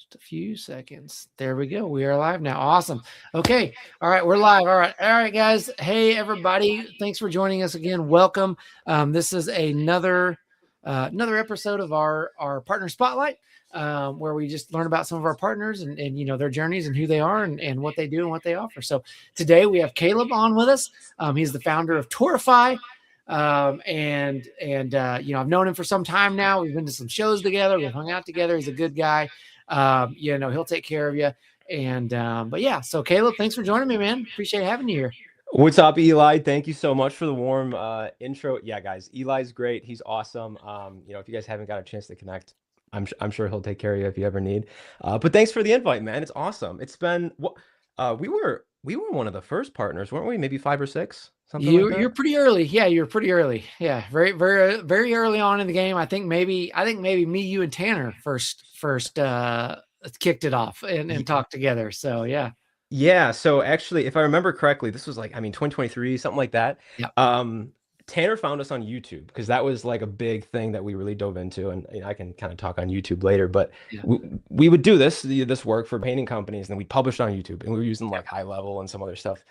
Just a few seconds. There we go. We are live now. Awesome. Okay. All right. We're live. All right. All right, guys. Hey, everybody. Thanks for joining us again. Welcome. This is another episode of our partner spotlight, where we just learn about some of our partners and their journeys and who they are and what they do and what they offer. So today we have Cayleb on with us. He's the founder of Taurify. I've known him for some time now. We've been to some shows together. We've hung out together. He's a good guy. He'll take care of you. So Cayleb, thanks for joining me, man. Appreciate having you here. What's up, Eli? Thank you so much for the warm intro. Yeah, guys, Eli's great. He's awesome. If you guys haven't got a chance to connect, I'm sure he'll take care of you if you ever need. But thanks for the invite, man. It's awesome. It's been we were one of the first partners, weren't we? Maybe 5 or 6. You're pretty early. Yeah, you're pretty early. Yeah, very, very, very early on in the game. I think maybe me, you, and Tanner first kicked it off and talked together. So yeah. Yeah. So actually, if I remember correctly, this was 2023, something like that. Yeah. Tanner found us on YouTube because that was like a big thing that we really dove into, and I can kind of talk on YouTube later. But yeah. we would do this work for painting companies, and then we published on YouTube, and we were using like High Level and some other stuff.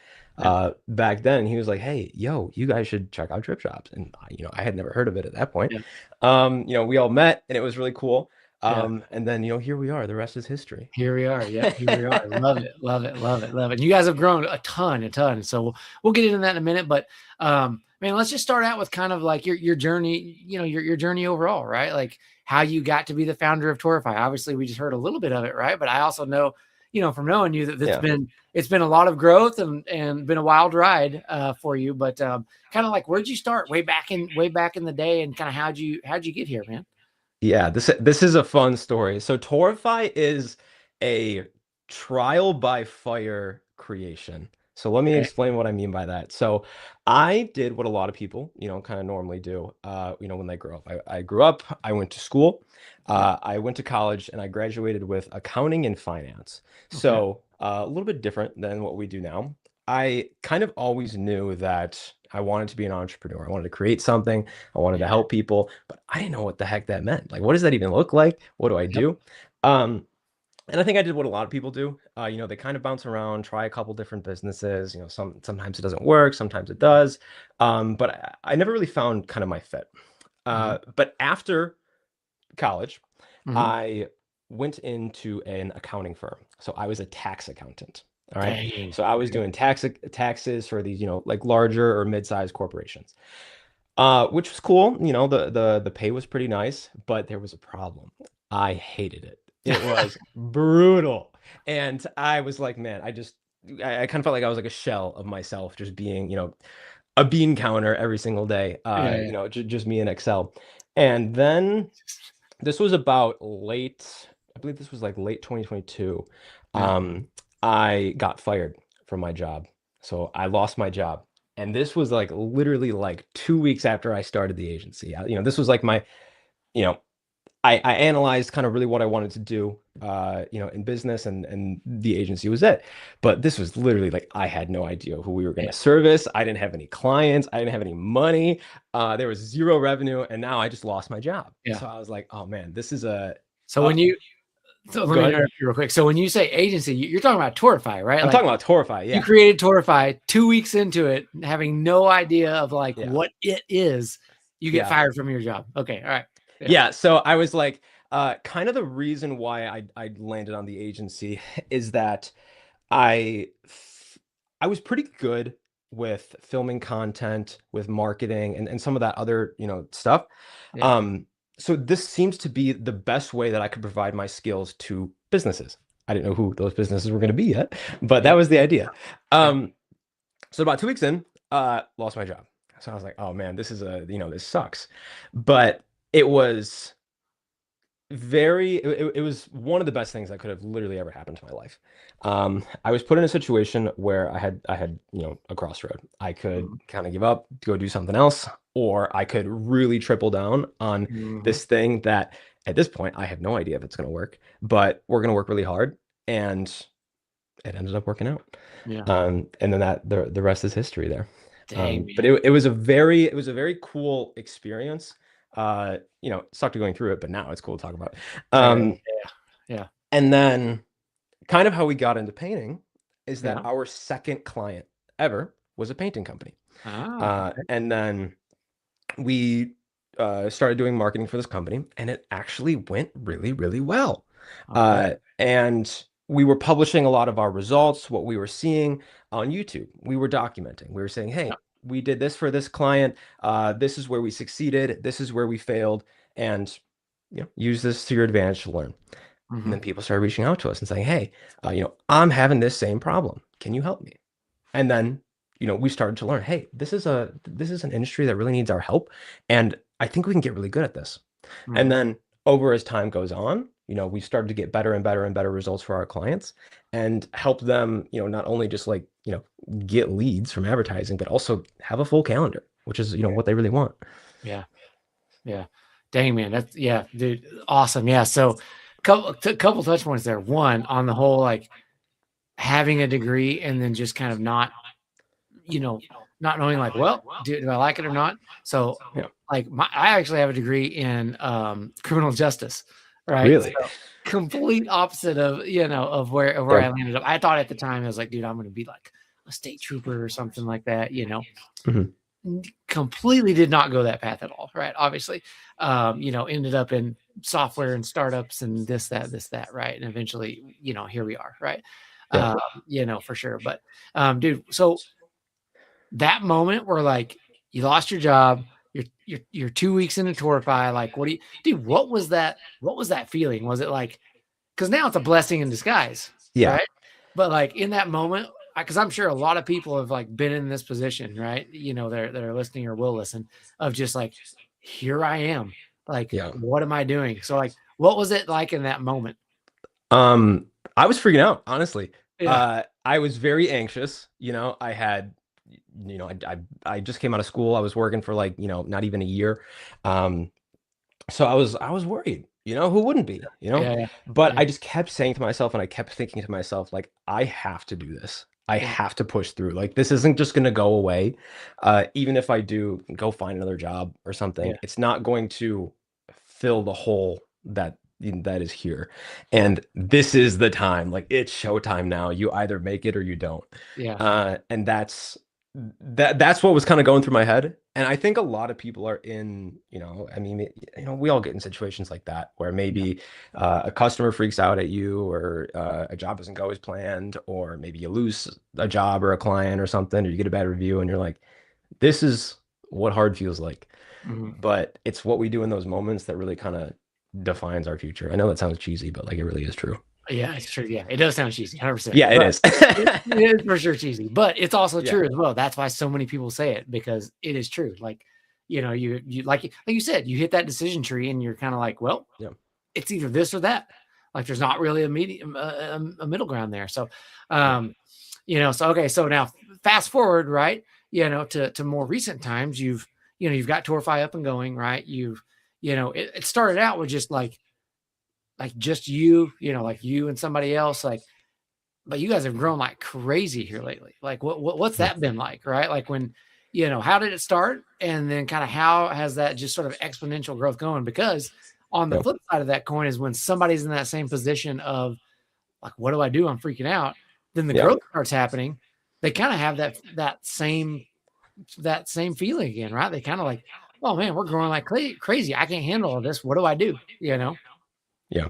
Back then, he was like, "Hey, yo, you guys should check out DripJobs," and I had never heard of it at that point. Yeah. We all met, and it was really cool. And then here we are. The rest is history. Here we are. Yeah, here we are. Love it. Love it. Love it. Love it. And you guys have grown a ton. So we'll get into that in a minute. But man, let's just start out with kind of like your journey, your journey overall, right? Like how you got to be the founder of Taurify. Obviously, we just heard a little bit of it, right? But I also know, from knowing you that it's been a lot of growth and been a wild ride for you. But kind of like, where'd you start way back in the day, and kind of how'd you get here, man? Yeah, this is a fun story. So Taurify is a trial by fire creation. So let me explain what I mean by that. So I did what a lot of people, kind of normally do, when they grow up. I grew up, I went to school, I went to college, and I graduated with accounting and finance. So a little bit different than what we do now. I kind of always knew that I wanted to be an entrepreneur. I wanted to create something. I wanted to help people, but I didn't know what the heck that meant. Like, what does that even look like? What do I do? And I think I did what a lot of people do. They kind of bounce around, try a couple different businesses. Sometimes it doesn't work, sometimes it does. But I never really found kind of my fit. But after college, I went into an accounting firm. So I was a tax accountant. All right. Dang. So I was doing taxes for these, like larger or mid-sized corporations, which was cool. The pay was pretty nice, but there was a problem. I hated it. It was brutal. And I was like, man, I kind of felt like I was like a shell of myself, just being, a bean counter every single day, just me in Excel. And then this was about I believe this was like late 2022. I got fired from my job. So I lost my job. And this was like literally like 2 weeks after I started the agency. This was like my, I analyzed kind of really what I wanted to do, in business, and the agency was it. But this was literally like, I had no idea who we were going to service. I didn't have any clients. I didn't have any money. There was zero revenue. And now I just lost my job. So I was like, oh man, this is So let me interrupt you real quick. So when you say agency, you're talking about Taurify, right? I'm talking about Taurify, yeah. You created Taurify 2 weeks into it, having no idea of what it is. You get fired from your job. Okay, all right. Yeah, so I was like, kind of the reason why I landed on the agency is that I was pretty good with filming content, with marketing, and some of that other, stuff. So this seems to be the best way that I could provide my skills to businesses. I didn't know who those businesses were going to be yet, but that was the idea. So about 2 weeks in, lost my job. So I was like, oh man, this is this sucks. But it was it was one of the best things that could have literally ever happened to my life. I was put in a situation where I had a crossroad. I could kind of give up, go do something else, or I could really triple down on this thing that at this point I have no idea if it's going to work, but we're going to work really hard, and it ended up working out. And then the rest is history there. Dang, but it was a very cool experience. Sucked going through it, but now it's cool to talk about. And then kind of how we got into painting is that Yeah. our second client ever was a painting company. Oh, okay. And then we started doing marketing for this company, and it actually went really, really well. Okay. And we were publishing a lot of our results, what we were seeing on YouTube. We were documenting. We were saying, Yeah. hey, we did this for this client. This is where we succeeded. This is where we failed. And use this to your advantage to learn. And Hmm. then people started reaching out to us and saying, hey, I'm having this same problem. Can you help me? And then, we started to learn, hey, this is an industry that really needs our help. And I think we can get really good at this. And Hmm. then over as time goes on, we started to get better and better and better results for our clients and help them, not only just like, get leads from advertising, but also have a full calendar, which is, what they really want. Yeah. Yeah. Dang, man. That's, yeah, dude. Awesome. Yeah. So, couple touch points there. One, on the whole, like having a degree and then just kind of not, not knowing, like, well, do I like it or not? So, Yeah. like, I actually have a degree in criminal justice, right? Really? So, complete opposite of, of where Yeah. I landed up. I thought at the time, I was like, dude, I'm going to be like a state trooper or something like that, Mhm. completely did not go that path at all, right? Obviously, ended up in software and startups and this, that, right? And eventually, here we are, right? Yeah. For sure. But dude, so that moment where like you lost your job, you're 2 weeks into Taurify, like what do you dude, what was that feeling? Was it like, because now it's a blessing in disguise, Yeah. right? But like in that moment, because I'm sure a lot of people have like been in this position, right? They're listening or will listen, of just like, here I am. Like, Yeah. what am I doing? So like, what was it like in that moment? Um, I was freaking out, honestly. Yeah. I was very anxious. I had, I just came out of school. I was working for like, not even a year. Um, so I was worried, who wouldn't be, Yeah. Yeah. but Yeah. I just kept saying to myself, and I kept thinking to myself, like, I have to do this. I Yeah. have to push through. Like, this isn't just going to go away. Even if I do go find another job or Yeah. something, it's not going to fill the hole that is here. And this is the time. Like, it's showtime now. You either make it or you don't. Yeah. And that's what was kind of going through my head. And I think a lot of people are in, I mean, we all get in situations like that where Yeah. maybe a customer freaks out at you, or a job doesn't go as planned, or maybe you lose a job or a client or something, or you get a bad review and you're like, this is what hard feels like. Mhm. But it's what we do in those moments that really kind of defines our future. I know that sounds cheesy, but like it really is true. Yeah, it's true. Yeah, it does sound cheesy, 100%, Yeah, it but is. it is for sure cheesy, but it's also Yeah. true as well. That's why so many people say it, because it is true. Like, you like you said, you hit that decision tree and you're kind of like, well, Yeah. it's either this or that. Like, there's not really a medium, a middle ground there. So, Yeah. so okay, so now fast forward, right? To more recent times, you've got Torify up and going, right? It started out with just like just like you and somebody else, like, but you guys have grown like crazy here lately. Like what's Mhm. that been like, right? Like when, how did it start? And then kind of how has that just sort of exponential growth going? Because on the Yeah. flip side of that coin is when somebody's in that same position of like, what do I do? I'm freaking out. Then the Yeah. growth starts happening. They kind of have that same feeling again, right? They kind of like, oh man, we're growing like crazy. I can't handle all this. What do I do? Yeah.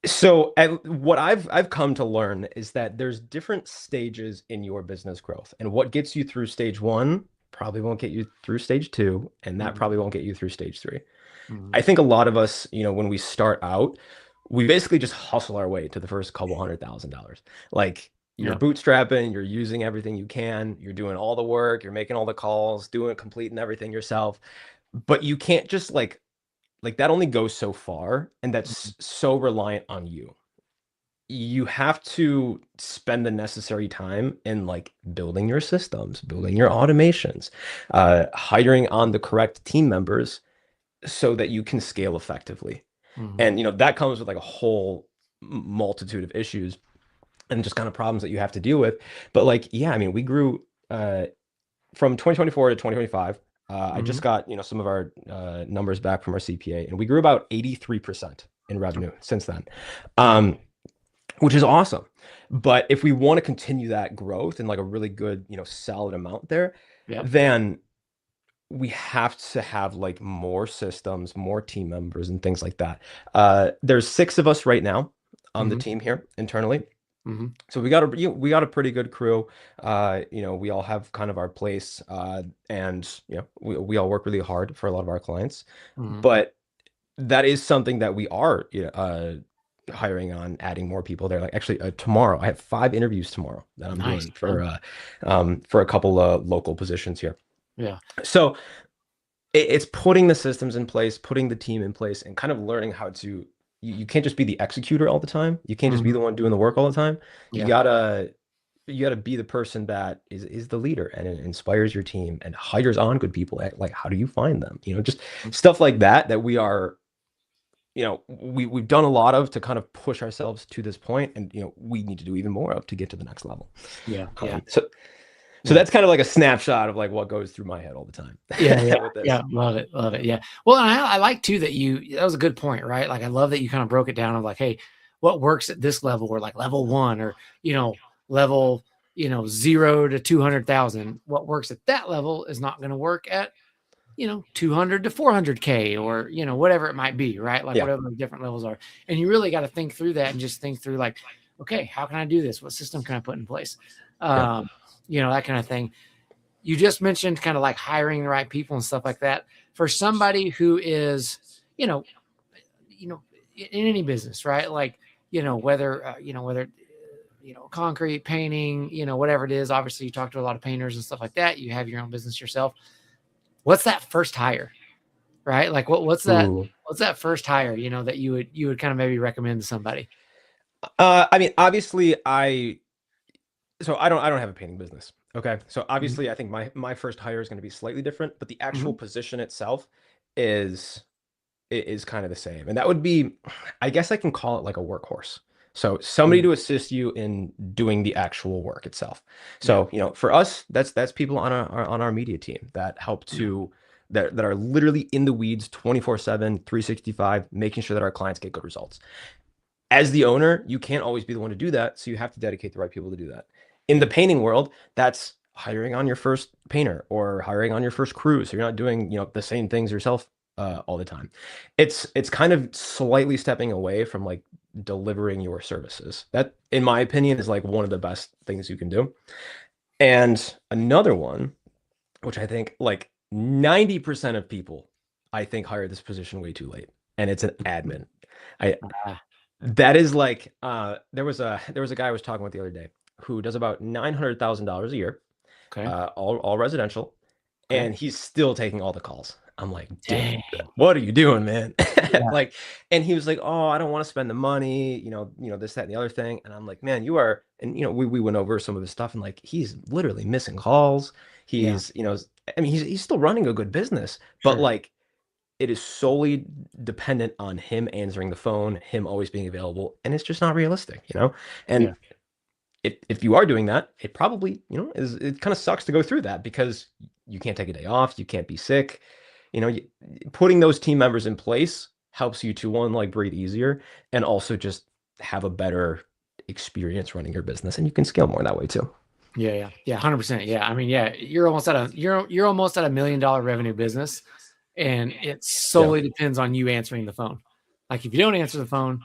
So, what I've come to learn is that there's different stages in your business growth, and what gets you through stage one probably won't get you through stage two, and that Mhm. probably won't get you through stage three. Mhm. I think a lot of us, when we start out, we basically just hustle our way to the first couple $100,000. Like, you're Yeah. bootstrapping, you're using everything you can, you're doing all the work, you're making all the calls, doing completing everything yourself. But you can't just like that only goes so far, and Mhm. that's so reliant on you. You have to spend the necessary time in like building your systems, building your automations, hiring on the correct team members so that you can scale effectively. Mhm. And that comes with like a whole multitude of issues and just kind of problems that you have to deal with. But like, yeah, I mean, we grew from 2024 to 2025. I just Mhm. got some of our numbers back from our CPA, and we grew about 83%. in revenue since then, um, which is awesome. But if we want to continue that growth and like a really good, solid amount there, Yeah. then we have to have like more systems, more team members and things like that. There's 6 of us right now on the Hmm. team here internally. Hmm. So we got a pretty good crew. We all have kind of our place, and we all work really hard for a lot of our clients. Hmm. But that is something that we are hiring on, adding more people there. Like actually, tomorrow I have 5 interviews tomorrow that I'm Nice. doing for a couple of local positions here. Yeah. So it's putting the systems in place, putting the team in place, and kind of learning how to. You can't just be the executor all the time. You can't just be Hmm. the one doing the work all the time. You Yeah. gotta you got to be the person that is the leader and it inspires your team and hires on good people. Like, how do you find them? Just stuff like that we are, we've done a lot of to kind of push ourselves to this point, and we need to do even more of to get to the next level. Yeah. Yeah. So Yeah. that's kind of like a snapshot of like what goes through my head all the time. Yeah, yeah, With this. yeah. Love it, love it. Yeah. Well, and I like too that that was a good point, right? Like I love that you kind of broke it down of like, hey, what works at this level, or like level 1, or level 0 to 200,000. What works at that level is not going to work at 200 to 400K, or whatever it might be, right? Like Yeah. whatever the different levels are, and you really got to think through that and just think through like, okay, how can I do this? What system can I put in place? Yeah. That kind of thing. You just mentioned kind of like hiring the right people and stuff like that. For somebody who is, in any business, right? Like, whether concrete, painting, whatever it is. Obviously, you talk to a lot of painters and stuff like that. You have your own business yourself. What's that first hire, right? Like, what's that? Ooh. What's that first hire? That you would kind of maybe recommend to somebody. I mean, obviously, I don't have a painting business. Okay. So Mhm. obviously I think my first hire is going to be slightly different, but the actual Mhm. position itself is is kind of the same. And that would be, I guess I can call it like a workhorse. So somebody Yeah. to assist you in doing the actual work itself. Yeah. So, for us, that's people on our media team that help Yeah. to that are literally in the weeds 24/7, 365, making sure that our clients get good results. As the owner, you can't always be the one to do that, so you have to dedicate the right people to do that. In the painting world, that's hiring on your first painter or hiring on your first crew, so you're not doing, the same things yourself all the time. It's kind of slightly stepping away from like delivering your services. That, in my opinion, is like one of the best things you can do. And another one, which I think like 90% of people, I think, hire this position way too late, and it's an admin. I Ah, that is like, there was a guy I was talking with the other day who does about $900,000 a year, okay. all residential, Okay. and he's still taking all the calls. I'm like, dude, Dang. what are you doing, man? Yeah. Like, and he was like, oh, I don't want to spend the money, this, that, and the other thing. And I'm like, man, you are, and we went over some of his stuff, and like, he's literally missing calls. Yeah. He's, I mean, he's still running a good business, but Sure. like, it is solely dependent on him answering the phone, him always being available, and it's just not realistic. Yeah. And if you are doing that, it probably, it kind of sucks to go through that because you can't take a day off, you can't be sick. Putting those team members in place helps you to, one, like, breathe easier, and also just have a better experience running your business, and you can scale more that way too. Yeah, yeah, yeah, 100%. Yeah, I mean, yeah, you're almost at a $1 million revenue business, and it Yeah. solely depends on you answering the phone. Like if you don't answer the phone,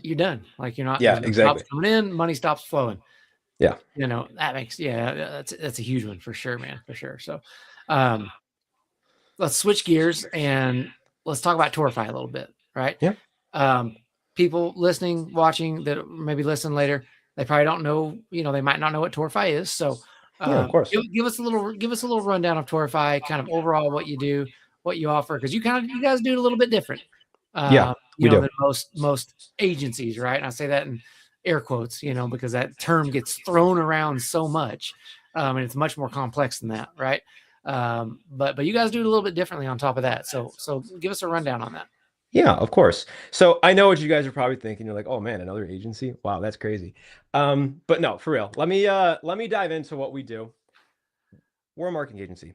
you're done. Like Yeah, there's no jobs exactly. coming in, money stops flowing. Yeah. That makes that's a huge one for sure, man, for sure. So, um, let's switch gears and let's talk about Taurify a little bit, right? Yeah. Um, People listening, watching that maybe listen later, they probably don't know, they might not know what Taurify is. So Yeah, of course. give us a little rundown of Taurify, kind of overall what you do, what you offer, because you guys do it a little bit different, Yeah, we do. than most agencies, right? And I say that in air quotes, because that term gets thrown around so much, and it's much more complex than that, right? But you guys do it a little bit differently on top of that. So give us a rundown on that. Yeah, of course. So I know what you guys are probably thinking. You're like, oh man, another agency? Wow, that's crazy. But no, for real. Let me dive into what we do. We're a marketing agency.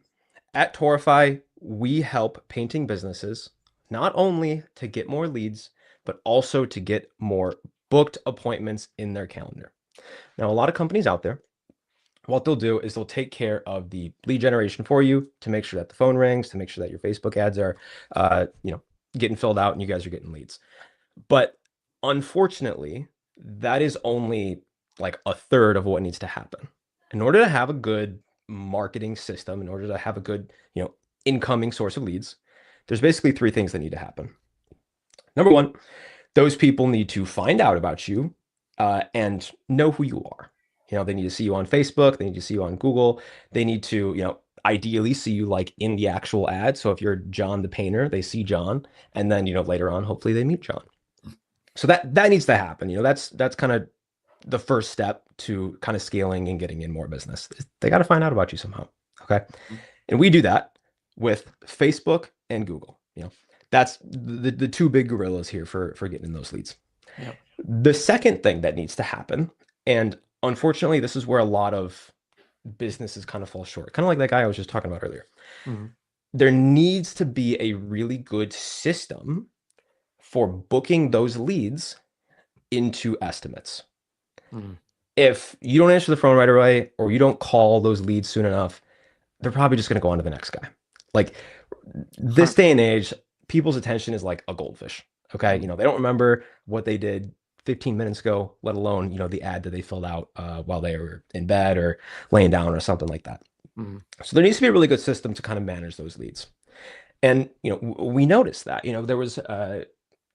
At Taurify, we help painting businesses not only to get more leads, but also to get more booked appointments in their calendar. Now, a lot of companies out there, what they'll do is they'll take care of the lead generation for you to make sure that the phone rings, to make sure that your Facebook ads are, getting filled out and you guys are getting leads. But unfortunately, that is only like a third of what needs to happen. In order to have a good marketing system, in order to have a good, incoming source of leads, there's basically three things that need to happen. Number one, those people need to find out about you and know who you are. They need to see you on Facebook. They need to see you on Google. They need to, ideally see you like in the actual ad. So if you're John the painter, they see John, and then, later on, hopefully they meet John. So that needs to happen. That's kind of the first step to kind of scaling and getting in more business. They got to find out about you somehow. Okay. And we do that with Facebook and Google. That's the two big gorillas here for getting in those leads. Yep. The second thing that needs to happen, and unfortunately, this is where a lot of businesses kind of fall short, kind of like that guy I was just talking about earlier. Mm-hmm. There needs to be a really good system for booking those leads into estimates. Mm-hmm. If you don't answer the phone right away, or you don't call those leads soon enough, they're probably just going to go on to the next guy. Like this day and age, people's attention is like a goldfish. Okay. They don't remember what they did 15 minutes ago, let alone, the ad that they filled out while they were in bed or laying down or something like that. Mm-hmm. So there needs to be a really good system to kind of manage those leads. And, we noticed that, there was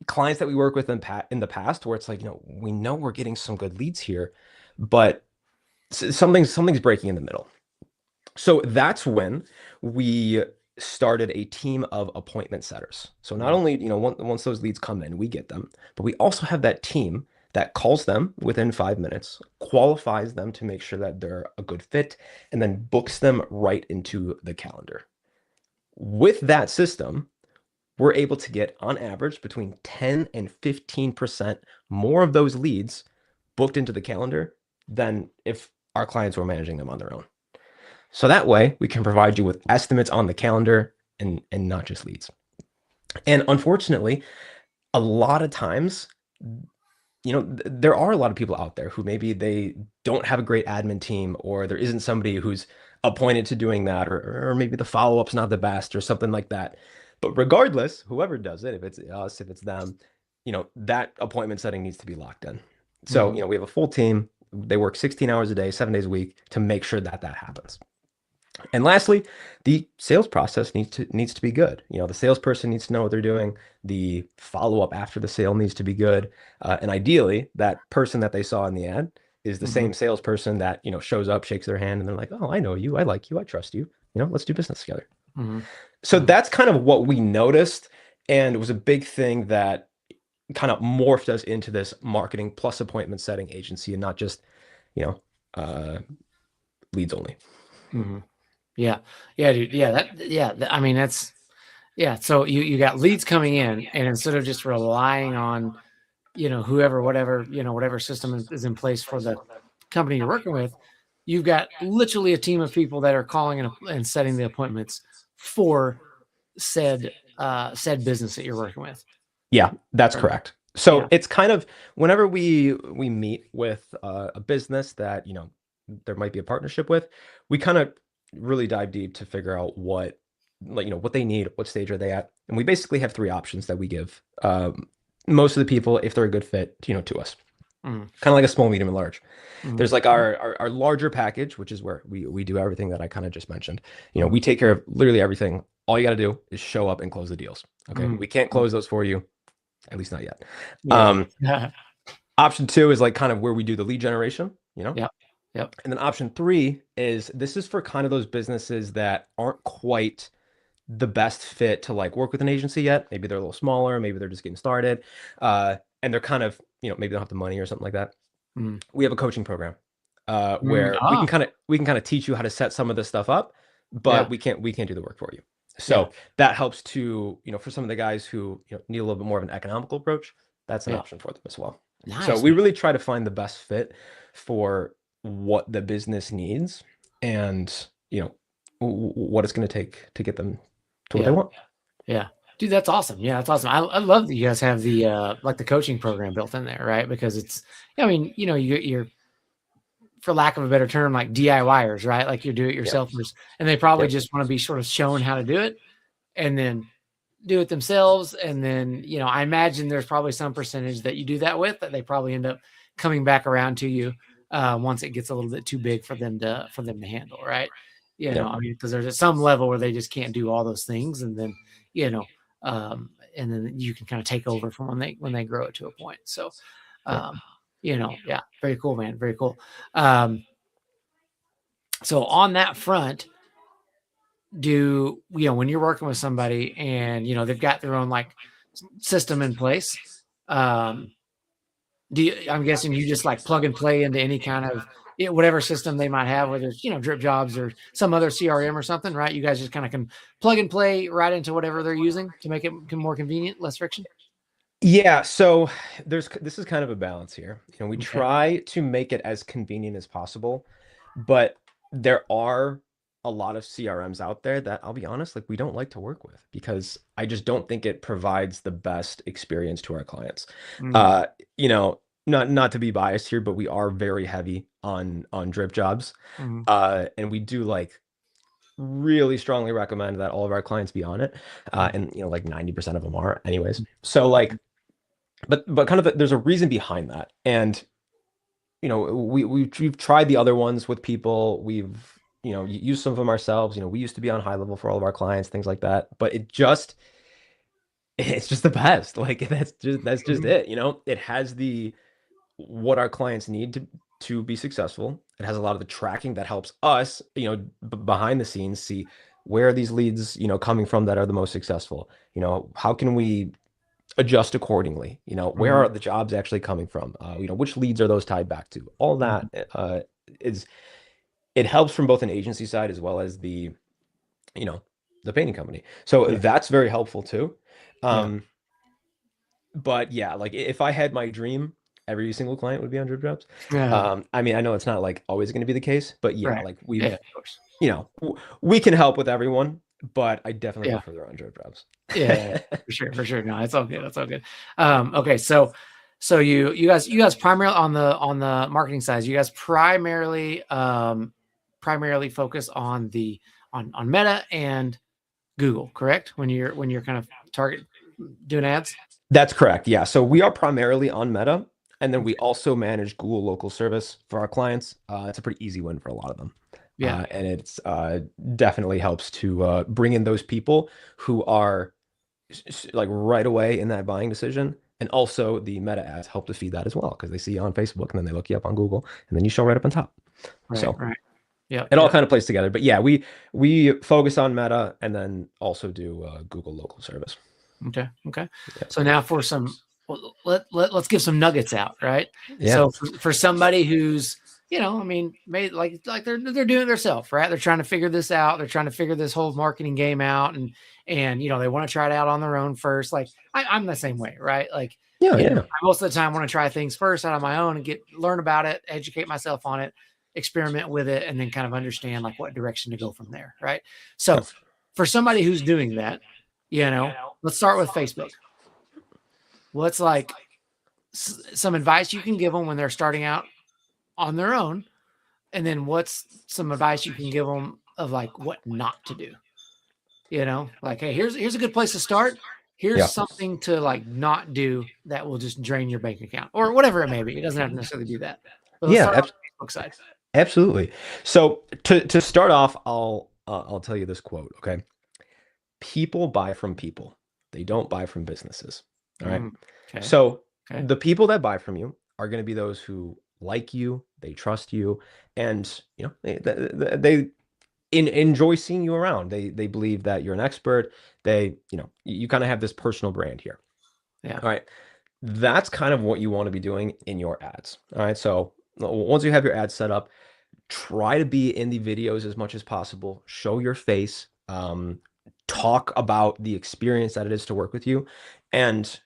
clients that we work with in the past where it's like, we know we're getting some good leads here, but something's breaking in the middle. So that's when we started a team of appointment setters. So not only, once those leads come in, we get them, but we also have that team that calls them within 5 minutes, qualifies them to make sure that they're a good fit, and then books them right into the calendar. With that system, we're able to get on average between 10 and 15% more of those leads booked into the calendar than if our clients were managing them on their own. So that way we can provide you with estimates on the calendar and not just leads. And unfortunately, a lot of times, there are a lot of people out there who maybe they don't have a great admin team, or there isn't somebody who's appointed to doing that, or maybe the follow-up's not the best or something like that. But regardless, whoever does it, if it's us, if it's them, that appointment setting needs to be locked in. So, we have a full team. They work 16 hours a day, 7 days a week to make sure that happens. And lastly, the sales process needs to be good. The salesperson needs to know what they're doing. The follow-up after the sale needs to be good. And ideally, that person that they saw in the ad is the same salesperson that, shows up, shakes their hand, and they're like, oh, I know you. I like you. I trust you. Let's do business together. So that's kind of what we noticed. And it was a big thing that kind of morphed us into this marketing plus appointment setting agency, and not just, leads only. Yeah. Yeah, dude. Yeah. I mean, that's, yeah. So you got leads coming in, and instead of just relying on, whatever system is in place for the company you're working with, you've got literally a team of people that are calling and setting the appointments for said business that you're working with. Yeah, that's correct. So it's kind of, whenever we meet with a business that, there might be a partnership with, we kind of really dive deep to figure out what they need, what stage are they at. And we basically have 3 options that we give most of the people, if they're a good fit, to us. Kind of like a small, medium, and large. There's like our larger package, which is where we do everything that I kind of just mentioned. We take care of literally everything. All you got to do is show up and close the deals. Okay. We can't close those for you, at least not yet. Option 2 is like kind of where we do the lead generation, Yep. And then option 3 is, this is for kind of those businesses that aren't quite the best fit to like work with an agency yet. Maybe they're a little smaller, maybe they're just getting started, and they're kind of, maybe they don't have the money or something like that. We have a coaching program where we can kind of teach you how to set some of this stuff up, but we can't do the work for you. So that helps to, for some of the guys who need a little bit more of an economical approach, that's an option for them as well. Nice. So we really try to find the best fit for what the business needs, and what it's going to take to get them to what they want. Yeah. Dude, that's awesome. Yeah, that's awesome. I love that you guys have the like the coaching program built in there, right? Because it's, I mean, you're, for lack of a better term, like DIYers, right? Like you do it Yep. yourselfers, and they probably Yep. just want to be sort of shown how to do it, and then do it themselves. And then, I imagine there's probably some percentage that you do that with, that they probably end up coming back around to you once it gets a little bit too big for them to handle, right? Yep. I mean, because there's some level where they just can't do all those things, and then and then you can kind of take over from when they grow it to a point. So yeah, very cool, man, very cool. So on that front, when you're working with somebody and they've got their own like system in place, I'm guessing you just like plug and play into any kind of whatever system they might have, whether it's DripJobs or some other CRM or something, right? You guys just kind of can plug and play right into whatever they're using to make it more convenient, less friction. Yeah, so this is kind of a balance here. We Okay. try to make it as convenient as possible, but there are a lot of CRMs out there that, I'll be honest, like, we don't like to work with because I just don't think it provides the best experience to our clients. Not to be biased here, but we are very heavy on DripJobs. And we do like really strongly recommend that all of our clients be on it. And like 90% of them are anyways. So like, but kind of there's a reason behind that. And we've tried the other ones with people. We've used some of them ourselves. We used to be on High Level for all of our clients, things like that. But it's just the best. Like that's just it. It has what our clients need to be successful. It has a lot of the tracking that helps us, behind the scenes, see where are these leads, coming from that are the most successful. How can we adjust accordingly? Where are the jobs actually coming from? Which leads are those tied back to? All that it helps from both an agency side as well as the painting company. So that's very helpful too. But yeah, like if I had my dream, every single client would be on DripJobs. I mean, I know it's not like always going to be the case, but yeah, like of course, we can help with everyone, but I definitely prefer their own DripJobs. Yeah, for sure. No, it's all good. It's all good. Okay, so you guys primarily on the marketing side, you guys primarily focus on on Meta and Google, correct? When you're kind of doing ads. That's correct. Yeah. So we are primarily on Meta, and then we also manage Google local service for our clients. It's a pretty easy win for a lot of them. Yeah. And it's definitely helps to bring in those people who are like right away in that buying decision. And also the Meta ads help to feed that as well, because they see you on Facebook and then they look you up on Google and then you show right up on top. Right. Yeah. It all kind of plays together. But yeah, we focus on Meta and then also do Google local service. Okay. Yeah. So now for let's give some nuggets out, right? Yeah. So for somebody who's, I mean, made like they're doing it themselves, right? They're trying to figure this out. They're trying to figure this whole marketing game out, and they want to try it out on their own first. Like I'm the same way, right? Like I most of the time want to try things first out on my own and learn about it, educate myself on it, experiment with it, and then kind of understand like what direction to go from there, right? So for somebody who's doing that, let's start with Facebook. What's like some advice you can give them when they're starting out on their own, and then what's some advice you can give them of like what not to do? Like, hey, here's a good place to start. Here's something to like not do that will just drain your bank account or whatever it may be. It doesn't have to necessarily do that. But let's start on the Facebook side. Absolutely. So to start off, I'll tell you this quote. Okay. People buy from people. They don't buy from businesses. All right. Okay. So the people that buy from you are going to be those who like you, they trust you, and they enjoy seeing you around. They believe that you're an expert. You kind of have this personal brand here. Yeah. All right. That's kind of what you want to be doing in your ads. All right. So once you have your ads set up, try to be in the videos as much as possible. Show your face. Talk about the experience that it is to work with you. And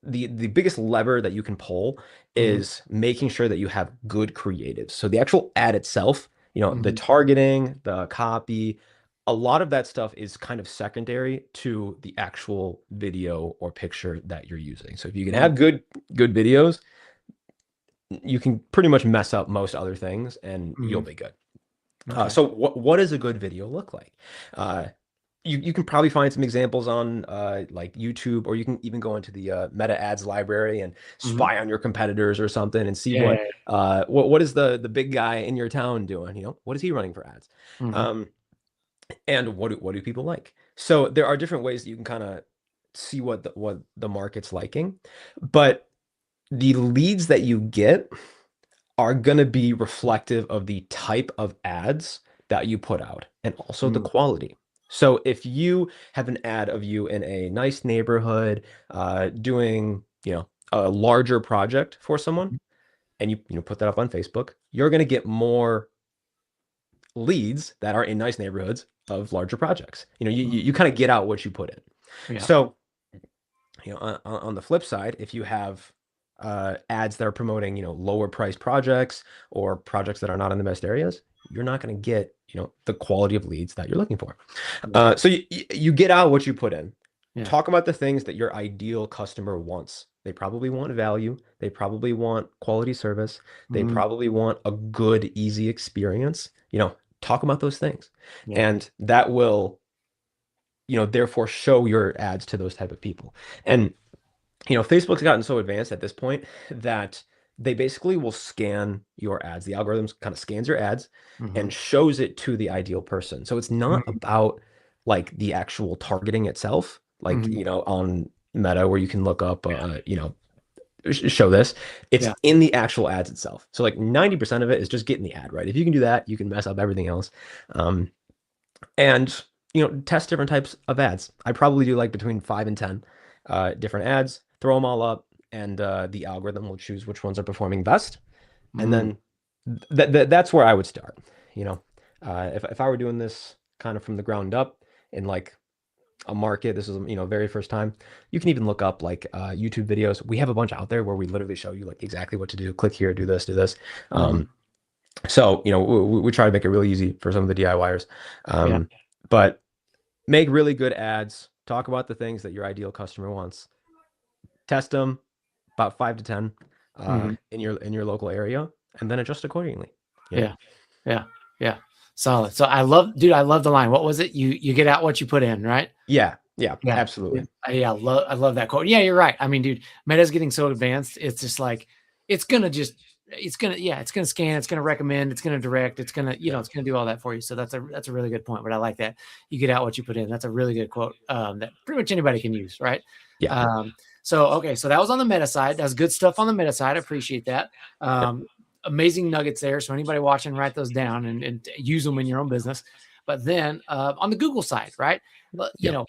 the biggest lever that you can pull is making sure that you have good creatives. So the actual ad itself, the targeting, the copy, a lot of that stuff is kind of secondary to the actual video or picture that you're using. So if you can have good videos, you can pretty much mess up most other things and you'll be good. Okay. So what does a good video look like? You can probably find some examples on like YouTube, or you can even go into the meta ads library and spy on your competitors or something and see what is the big guy in your town doing? You know, what is he running for ads? And what do people like? So there are different ways that you can kind of see what the market's liking, but the leads that you get are going to be reflective of the type of ads that you put out and also the quality. So if you have an ad of you in a nice neighborhood doing, you know, a larger project for someone, and you put that up on Facebook, you're going to get more leads that are in nice neighborhoods of larger projects. You know, you kind of get out what you put in. So, you know, on the flip side, if you have ads that are promoting, you know, lower priced projects or projects that are not in the best areas, you're not going to get, you know, the quality of leads that you're looking for. So you get out what you put in. Talk about the things that your ideal customer wants. They probably want value. They probably want quality service. They probably want a good, easy experience. You know, talk about those things. And that will, you know, therefore show your ads to those type of people. And, you know, Facebook's gotten so advanced at this point that they basically will scan your ads. The algorithms kind of scans your ads and shows it to the ideal person. So it's not about like the actual targeting itself, like, you know, on Meta where you can look up, you know, show this. It's in the actual ads itself. So like 90% of it is just getting the ad right. If you can do that, you can mess up everything else. And, you know, test different types of ads. I probably do like between 5 and 10 different ads, throw them all up, and the algorithm will choose which ones are performing best. And then that's where I would start. You know, if I were doing this kind of from the ground up in like a market, this is, you know, very first time, you can even look up like YouTube videos. We have a bunch out there where we literally show you like exactly what to do. Click here, do this, do this. So, you know, we try to make it really easy for some of the DIYers. But make really good ads. Talk about the things that your ideal customer wants. Test them about 5 to 10 in your local area, and then adjust accordingly. Yeah. Solid. So I love the line. What was it? You get out what you put in, right? Yeah, absolutely. I love that quote. Yeah, you're right. I mean, dude, Meta's getting so advanced. It's just like, it's gonna scan, it's gonna recommend, it's gonna direct, it's gonna, you know, it's gonna do all that for you. So that's a really good point. But I like that. You get out what you put in. That's a really good quote that pretty much anybody can use, right? So okay, so that was on the Meta side. That's good stuff on the Meta side. I appreciate that. Amazing nuggets there. So anybody watching, write those down and use them in your own business. But then on the Google side, right? You know,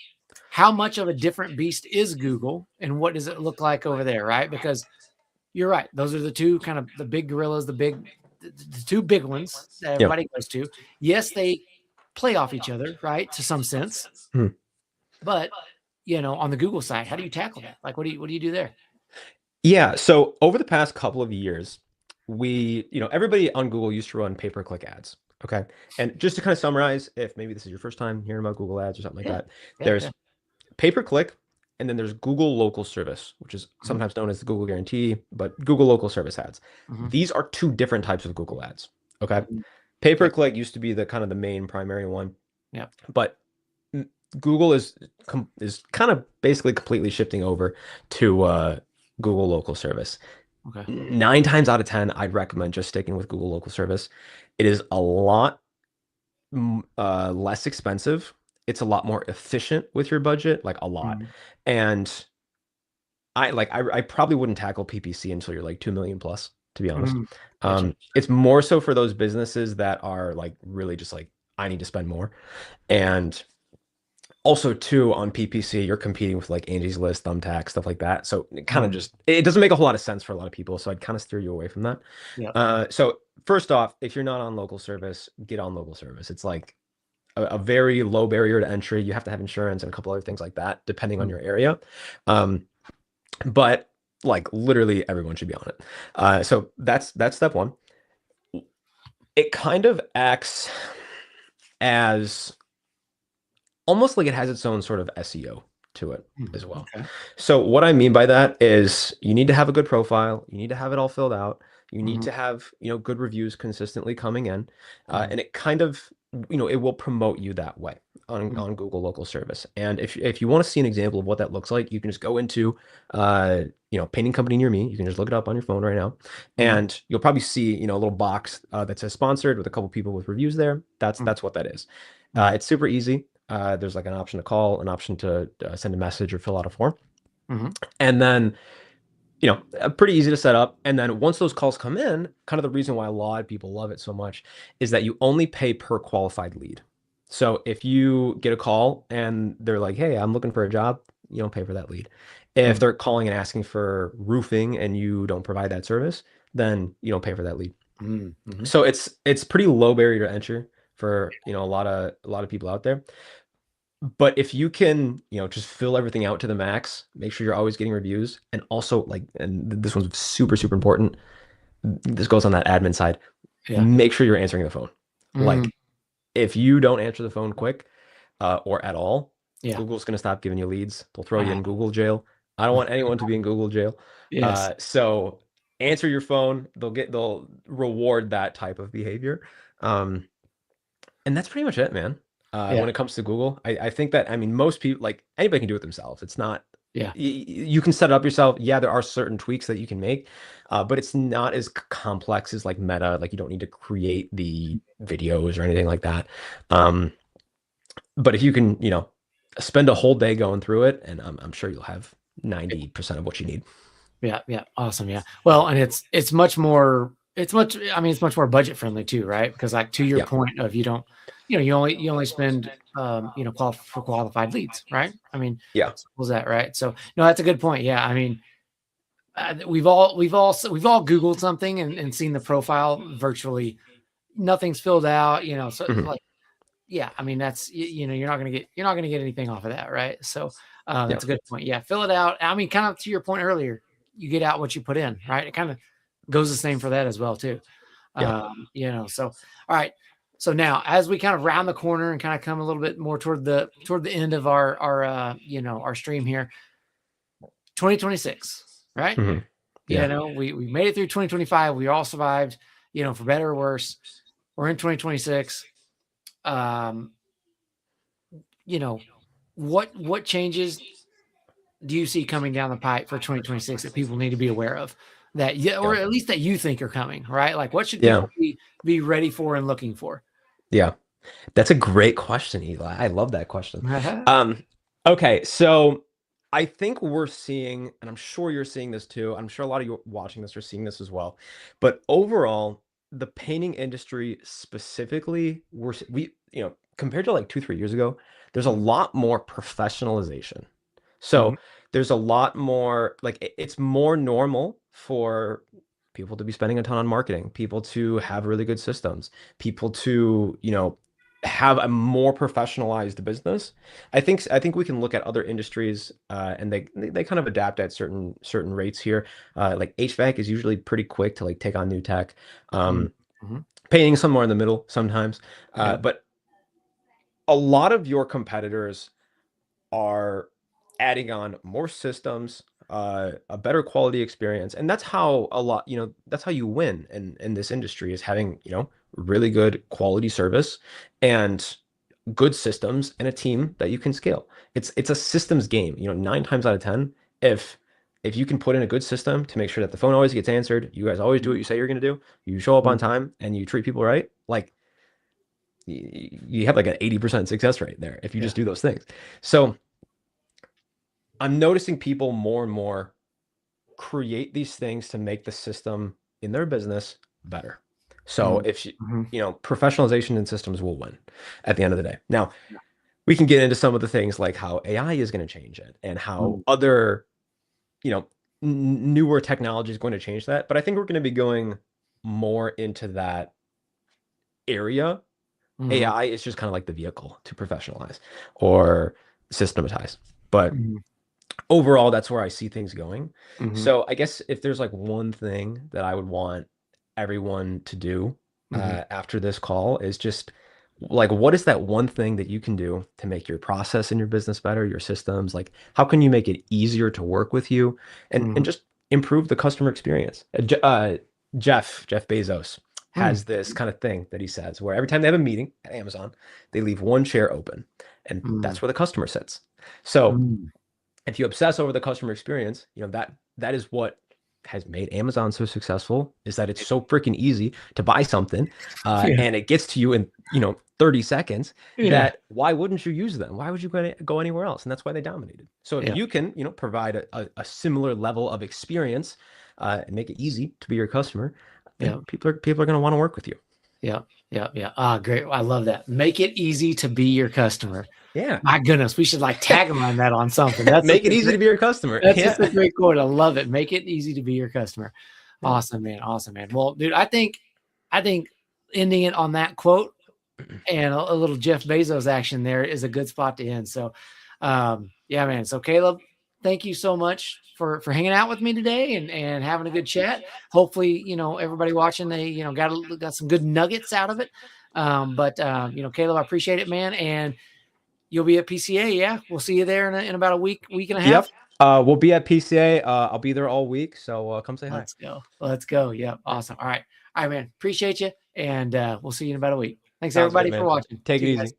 how much of a different beast is Google, and what does it look like over there, right? Because you're right. Those are the two kind of the big gorillas, the two big ones that everybody goes to. Yes, they play off each other, right? To some sense. But, you know, on the Google side, how do you tackle that? Like, what do you do there? Yeah. So over the past couple of years, you know, everybody on Google used to run pay-per-click ads. Okay. And just to kind of summarize, if maybe this is your first time hearing about Google ads or something like that, there's pay-per-click, and then there's Google Local Service, which is sometimes known as the Google Guarantee, but Google Local Service ads. These are two different types of Google ads. Okay. Pay-per-click used to be the kind of the main primary one. But Google is kind of basically completely shifting over to Google Local Service. 9 times out of 10, I'd recommend just sticking with Google Local Service. It is a lot less expensive. It's a lot more efficient with your budget, like a lot. And I probably wouldn't tackle PPC until you're like 2 million plus, to be honest. It's more so for those businesses that are like really just like, I need to spend more. And also too, on PPC, you're competing with like Angie's List, Thumbtack, stuff like that. So it kind of it doesn't make a whole lot of sense for a lot of people. So I'd kind of steer you away from that. So first off, if you're not on local service, get on local service. It's like a very low barrier to entry. You have to have insurance and a couple other things like that, depending on your area. But like literally everyone should be on it. So that's step one. It kind of acts as almost like it has its own sort of SEO to it as well. Okay. So what I mean by that is you need to have a good profile. You need to have it all filled out. You need Mhm. to have, good reviews consistently coming in. Mhm. And it kind of, it will promote you that way Mhm. on Google local service. And if you want to see an example of what that looks like, you can just go into, painting company near me. You can just look it up on your phone right now. Mhm. And you'll probably see, a little box that says sponsored with a couple people with reviews there. Mhm. That's what that is. Mhm. It's super easy. There's like an option to call, an option to send a message or fill out a form. Mhm. And then, pretty easy to set up. And then once those calls come in, kind of the reason why a lot of people love it so much is that you only pay per qualified lead. So if you get a call and they're like, hey, I'm looking for a job, you don't pay for that lead. If Mhm. they're calling and asking for roofing and you don't provide that service, then you don't pay for that lead. Mhm. Mhm. So it's pretty low barrier to entry for, a lot of people out there. But if you can, just fill everything out to the max, make sure you're always getting reviews, and also like, and this one's super, super important. This goes on that admin side. Yeah. Make sure you're answering the phone. Mhm. Like, if you don't answer the phone quick, or at all, Yeah. Google's going to stop giving you leads. They'll throw you Uh, in Google jail. I don't want anyone to be in Google jail. yes. So answer your phone. They'll reward that type of behavior. Um, and that's pretty much it, man. Yeah. When it comes to Google, I think that, I mean, most people, like anybody can do it themselves. It's not, Yeah. you can set it up yourself. Yeah, there are certain tweaks that you can make, but it's not as complex as like Meta. Like you don't need to create the videos or anything like that. Um, but if you can, spend a whole day going through it, and I'm sure you'll have 90% of what you need. Yeah. Yeah. Awesome. Yeah. Well, and it's much more. It's much. I mean, it's much more budget friendly too, right? Because like to your Yeah. point of you don't, you only spend for qualified leads, right? I mean, Yeah. simple as that, right? So no, that's a good point. Yeah. I mean, we've all Googled something and seen the profile virtually nothing's filled out, so Mhm. like, yeah, I mean, that's, you're not going to get anything off of that. Right. So, Yeah. that's a good point. Yeah. Fill it out. I mean, kind of to your point earlier, you get out what you put in, right? It kind of goes the same for that as well, too. Yeah. So, all right. So now as we kind of round the corner and kind of come a little bit more toward the end of our stream here, 2026, right? Mhm. Yeah. We made it through 2025. We all survived, for better or worse. We're in 2026. Um, what changes do you see coming down the pipe for 2026 that people need to be aware of that, yeah, or Yeah. at least that you think are coming, right? Like what should Yeah. people be ready for and looking for? Yeah. That's a great question, Eli. I love that question. Um, okay, so I think we're seeing, and I'm sure you're seeing this too. I'm sure a lot of you watching this are seeing this as well. But overall, the painting industry specifically, compared to like 2, 3 years ago, there's a Mhm. lot more professionalization. Mhm. So there's a lot more, like it's more normal for people to be spending a ton on marketing, people to have really good systems, people to, have a more professionalized business. I think we can look at other industries, and they kind of adapt at certain rates here. Like HVAC is usually pretty quick to like take on new tech. Mhm. Um, Mhm. Painting somewhere in the middle sometimes, Yep. but a lot of your competitors are adding on more systems, a better quality experience, and that's how that's how you win in this industry is having really good quality service and good systems and a team that you can scale. It's a systems game. 9 times out of 10, if you can put in a good system to make sure that the phone always gets answered, you guys always do what Mhm. you say you're going to do, you show up on Mhm. time, and you treat people right, like you have like an 80% success rate there if you Yeah. just do those things. So I'm noticing people more and more create these things to make the system in their business better. So Mhm. if Mhm. professionalization in systems will win at the end of the day. Now, we can get into some of the things like how AI is going to change it and how Mhm. other, you know, newer technology is going to change that. But I think we're going to be going more into that area. Mhm. AI is just kind of like the vehicle to professionalize or systematize. But Mhm. overall, that's where I see things going. Mhm. So I guess if there's like one thing that I would want everyone to do Mhm. after this call is just like, what is that one thing that you can do to make your process in your business better, your systems? Like, how can you make it easier to work with you and Mhm. just improve the customer experience? Jeff Bezos Mm, has this kind of thing that he says where every time they have a meeting at Amazon, they leave one chair open, and mm, that's where the customer sits. So mm. if you obsess over the customer experience, that is what has made Amazon so successful, is that it's so freaking easy to buy something, Yeah, and it gets to you in 30 seconds. yeah, That why wouldn't you use them? Why would you go anywhere else? And that's why they dominated. So if yeah, you can provide a similar level of experience, and make it easy to be your customer, then yeah. people are going to want to work with you. Yeah, yeah, yeah. Ah, great. I love that. Make it easy to be your customer. Yeah. My goodness, we should like tagline that on something. That's Make just it a easy great, to be your customer. that's just a Yeah. great quote. I love it. Make it easy to be your customer. Yeah. Awesome, man. Awesome, man. Well, dude, I think ending it on that quote and a little Jeff Bezos action there is a good spot to end. So, yeah, man. So, Caleb, thank you so much for hanging out with me today and having a good chat. Hopefully, everybody watching, they got some good nuggets out of it. But Caleb, I appreciate it, man. And you'll be at PCA. Yeah, we'll see you there in about a week and a half. Yep. We'll be at PCA. I'll be there all week, so come say hi. Let's go. Let's go. Yep. Awesome. All right. All right, man. Appreciate you. And we'll see you in about a week. Thanks Sounds good, everybody for man. watching. Take See it you guys. easy.